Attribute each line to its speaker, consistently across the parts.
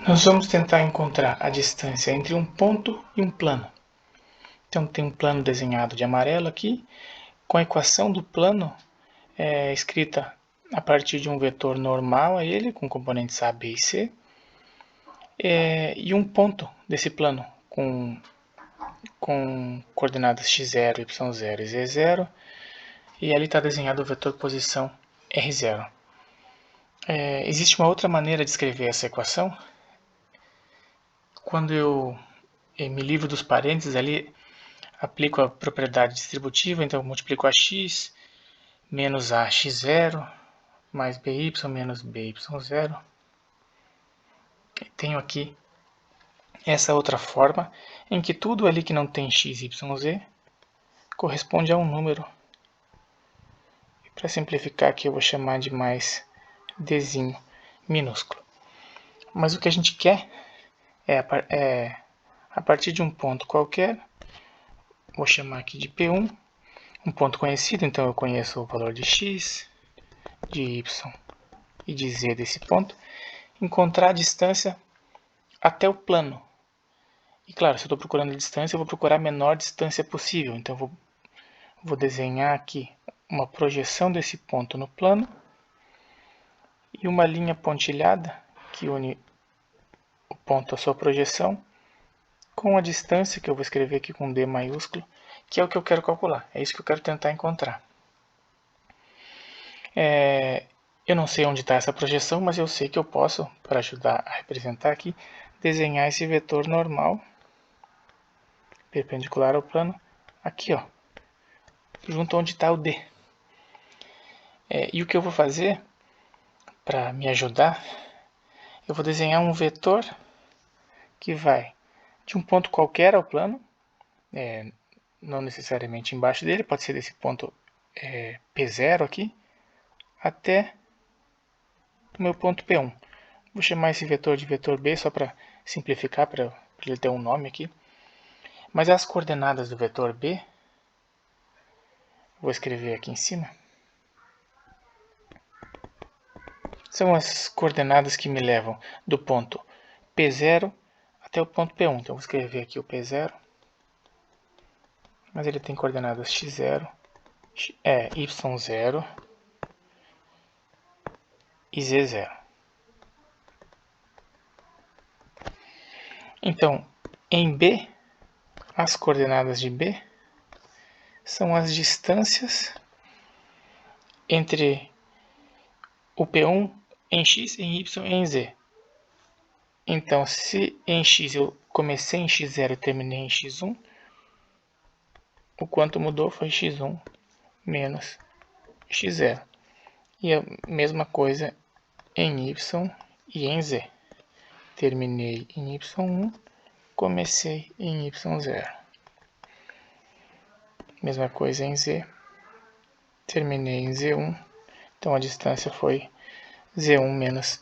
Speaker 1: Nós vamos tentar encontrar a distância entre um ponto e um plano. Então tem um plano desenhado de amarelo aqui, com a equação do plano escrita a partir de um vetor normal a ele, com componentes A, B e C, e um ponto desse plano com coordenadas x0, y0 e z0, e ali está desenhado o vetor posição r0. Existe uma outra maneira de escrever essa equação. Quando eu me livro dos parênteses ali, aplico a propriedade distributiva, então eu multiplico ax menos ax0 mais by menos by0. E tenho aqui essa outra forma, em que tudo ali que não tem x, y, z corresponde a um número. E para simplificar aqui eu vou chamar de mais dzinho minúsculo. Mas o que a gente quer é a partir de um ponto qualquer, vou chamar aqui de P1, um ponto conhecido, então eu conheço o valor de x, de y e de z desse ponto, encontrar a distância até o plano. E claro, se eu estou procurando a distância, eu vou procurar a menor distância possível. Então eu vou desenhar aqui uma projeção desse ponto no plano e uma linha pontilhada que une o ponto à sua projeção com a distância, que eu vou escrever aqui com D maiúsculo, que é o que eu quero calcular. É isso que eu quero tentar encontrar. Eu não sei onde está essa projeção, mas eu sei que eu posso, para ajudar a representar aqui, desenhar esse vetor normal, perpendicular ao plano, aqui, ó, junto onde está o D. E o que eu vou fazer, para me ajudar, eu vou desenhar um vetor que vai de um ponto qualquer ao plano, não necessariamente embaixo dele, pode ser desse ponto P0 aqui, até o meu ponto P1. Vou chamar esse vetor de vetor B, só para simplificar, para ele ter um nome aqui. Mas as coordenadas do vetor B, vou escrever aqui em cima, são as coordenadas que me levam do ponto P0 até o ponto P1. Então, vou escrever aqui o P0, mas ele tem coordenadas x0, y0 e z0. Então, em B, as coordenadas de B são as distâncias entre o P1 em x, em y e em z. Então, se em x eu comecei em x0 e terminei em x1, o quanto mudou foi x1 menos x0. E a mesma coisa em y e em z. Terminei em y1, comecei em y0. Mesma coisa em z. Terminei em z1, então a distância foi z1 menos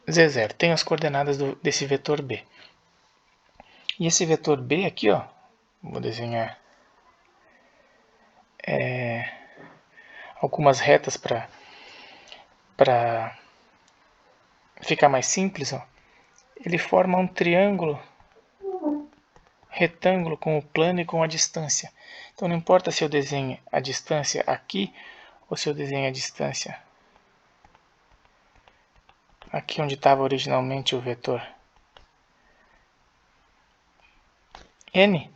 Speaker 1: z0. Tenho as coordenadas desse vetor B. E esse vetor B aqui, ó, vou desenhar algumas retas para ficar mais simples. Ó. Ele forma um triângulo retângulo com o plano e com a distância. Então não importa se eu desenho a distância aqui ou se eu desenho a distância aqui onde estava originalmente o vetor N,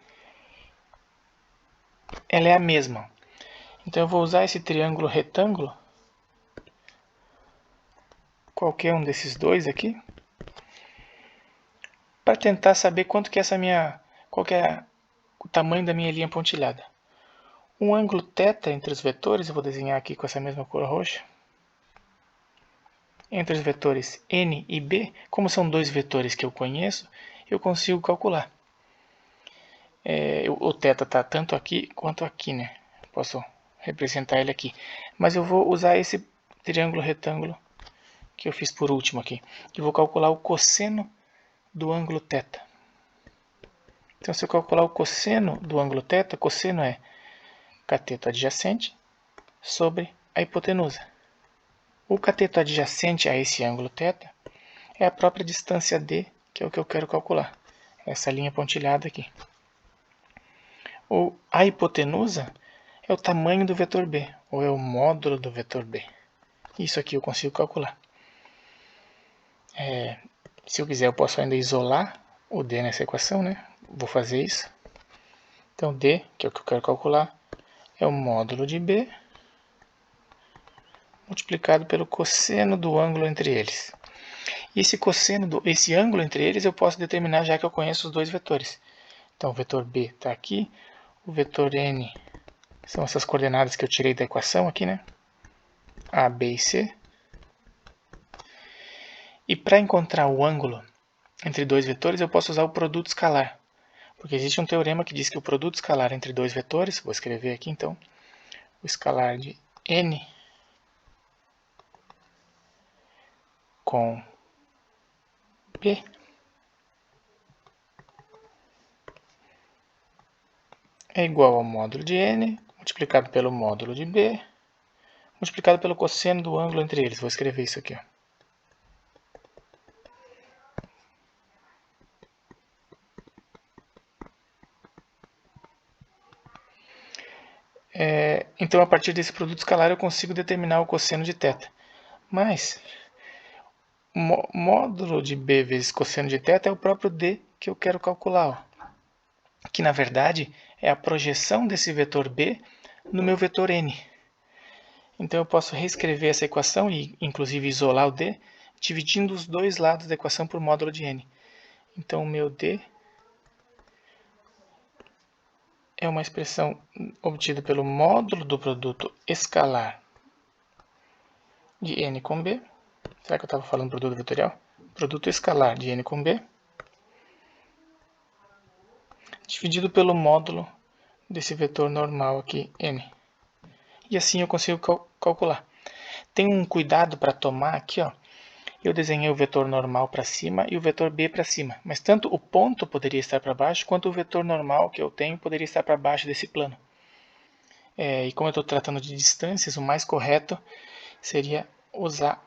Speaker 1: ela é a mesma. Então eu vou usar esse triângulo retângulo, qualquer um desses dois aqui, para tentar saber quanto que é qual que é o tamanho da minha linha pontilhada. Um ângulo θ entre os vetores, eu vou desenhar aqui com essa mesma cor roxa. Entre os vetores N e B, como são dois vetores que eu conheço, eu consigo calcular. O θ está tanto aqui quanto aqui, né? Posso representar ele aqui. Mas eu vou usar esse triângulo retângulo que eu fiz por último aqui. E vou calcular o cosseno do ângulo θ. Então, se eu calcular o cosseno do ângulo θ, cosseno é cateto adjacente sobre a hipotenusa. O cateto adjacente a esse ângulo θ é a própria distância d, que é o que eu quero calcular. Essa linha pontilhada aqui. A hipotenusa é o tamanho do vetor b, ou é o módulo do vetor b. Isso aqui eu consigo calcular. Se eu quiser, eu posso ainda isolar o d nessa equação, né? Vou fazer isso. Então, d, que é o que eu quero calcular, é o módulo de b multiplicado pelo cosseno do ângulo entre eles. E esse ângulo entre eles eu posso determinar já que eu conheço os dois vetores. Então, o vetor b está aqui, o vetor n são essas coordenadas que eu tirei da equação aqui, né? A, B e C. E para encontrar o ângulo entre dois vetores, eu posso usar o produto escalar. Porque existe um teorema que diz que o produto escalar entre dois vetores, vou escrever aqui então, o escalar de n com b é igual ao módulo de n multiplicado pelo módulo de b multiplicado pelo cosseno do ângulo entre eles. Vou escrever isso aqui. Ó. Então, a partir desse produto escalar, eu consigo determinar o cosseno de θ. Mas, módulo de b vezes cosseno de θ é o próprio d que eu quero calcular. Ó. Que, na verdade, é a projeção desse vetor b no meu vetor n. Então, eu posso reescrever essa equação e, inclusive, isolar o d, dividindo os dois lados da equação por módulo de n. Então, o meu d é uma expressão obtida pelo módulo do produto escalar de n com b. Será que eu estava falando produto vetorial? Produto escalar de n com b dividido pelo módulo desse vetor normal aqui, n. E assim eu consigo calcular. Tem um cuidado para tomar aqui, ó. Eu desenhei o vetor normal para cima e o vetor b para cima. Mas tanto o ponto poderia estar para baixo, quanto o vetor normal que eu tenho poderia estar para baixo desse plano. E como eu estou tratando de distâncias, o mais correto seria usar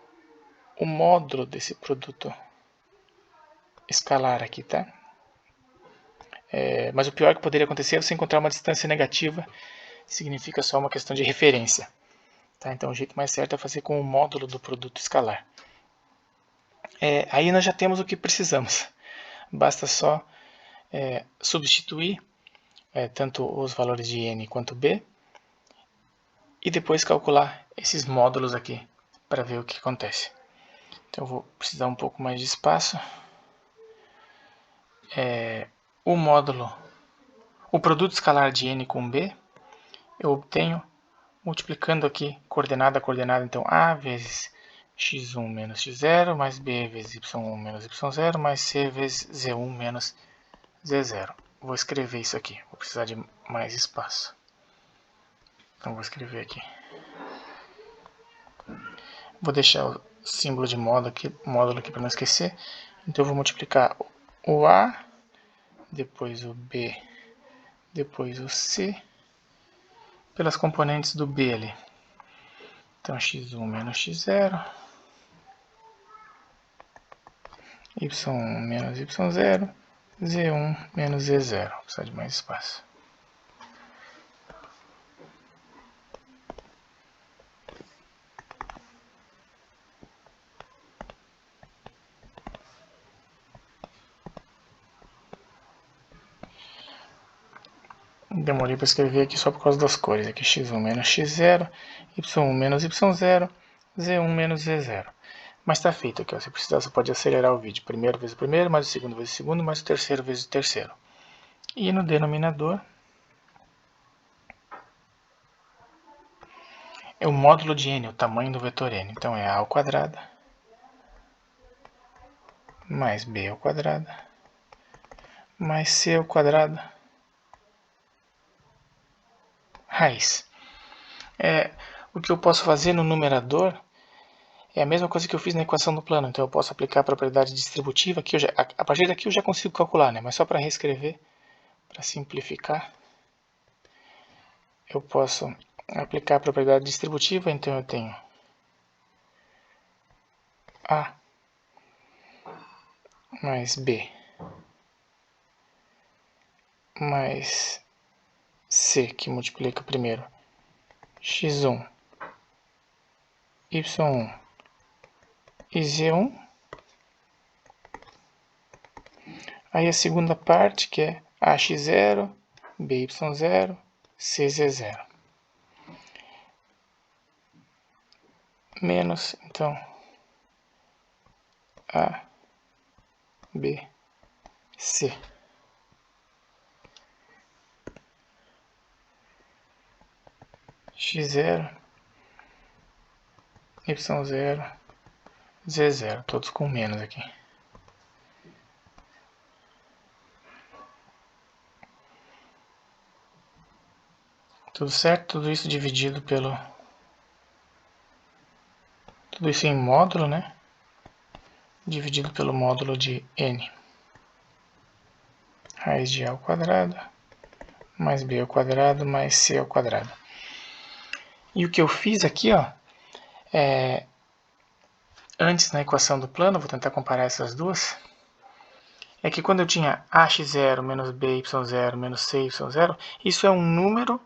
Speaker 1: o módulo desse produto escalar aqui, tá? Mas o pior que poderia acontecer é você encontrar uma distância negativa, significa só uma questão de referência. Tá? Então o jeito mais certo é fazer com o módulo do produto escalar. Aí nós já temos o que precisamos. Basta só substituir tanto os valores de n quanto b e depois calcular esses módulos aqui para ver o que acontece. Então eu vou precisar um pouco mais de espaço. O produto escalar de n com b eu obtenho multiplicando aqui coordenada a coordenada, então a vezes x1 menos x0 mais b vezes y1 menos y0 mais c vezes z1 menos z0. Vou escrever isso aqui, vou precisar de mais espaço. Então vou escrever aqui. Vou deixar o símbolo de módulo aqui para não esquecer. Então eu vou multiplicar o a, depois o b, depois o c, pelas componentes do b ali. Então x1 menos x0, y1 menos y0, z1 menos z0. Vou precisar de mais espaço. Demorei para escrever aqui só por causa das cores. Aqui x1 menos x0, y1 menos y0, z1 menos z0. Mas está feito aqui. Ó. Se precisar, você pode acelerar o vídeo. Primeiro vezes o primeiro, mais o segundo vezes o segundo, mais o terceiro vezes o terceiro. E no denominador é o módulo de n, o tamanho do vetor n. Então é a ao quadrado mais b ao quadrado mais c ao quadrado raiz. O que eu posso fazer no numerador é a mesma coisa que eu fiz na equação do plano. Então eu posso aplicar a propriedade distributiva, que a partir daqui eu já consigo calcular, né? Mas só para reescrever, para simplificar, eu posso aplicar a propriedade distributiva. Então eu tenho a mais B mais C, que multiplica primeiro x1, y1 e z1. Aí a segunda parte, que é ax0, by0, cz0. Menos, então, a, b, c. x0, y0, z0, todos com menos aqui. Tudo certo? Tudo isso dividido pelo... Tudo isso em módulo, né? Dividido pelo módulo de n. Raiz de a ao quadrado, mais b ao quadrado, mais c ao quadrado. E o que eu fiz aqui, ó, antes na equação do plano, vou tentar comparar essas duas, é que quando eu tinha ax0 menos by0 menos cy0, isso é um número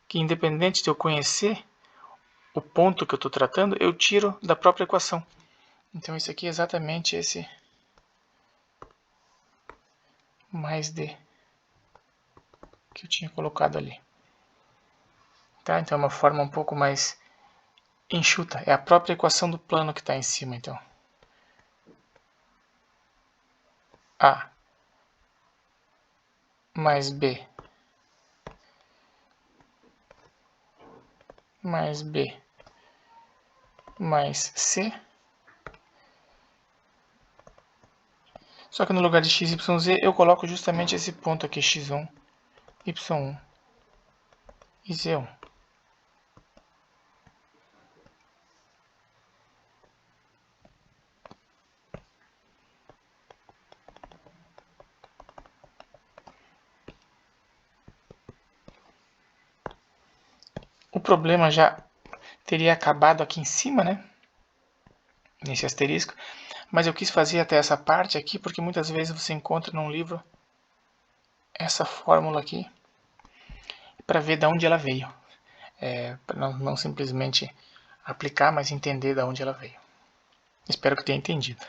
Speaker 1: que, independente de eu conhecer o ponto que eu estou tratando, eu tiro da própria equação. Então isso aqui é exatamente esse mais d que eu tinha colocado ali. Tá? Então é uma forma um pouco mais enxuta. É a própria equação do plano que está em cima, então. A mais B mais B mais C. Só que no lugar de x, y, z, eu coloco justamente esse ponto aqui, x1, y1 e z1. O problema já teria acabado aqui em cima, né? Nesse asterisco. Mas eu quis fazer até essa parte aqui, porque muitas vezes você encontra num livro essa fórmula aqui, para ver de onde ela veio. Para não simplesmente aplicar, mas entender de onde ela veio. Espero que tenha entendido.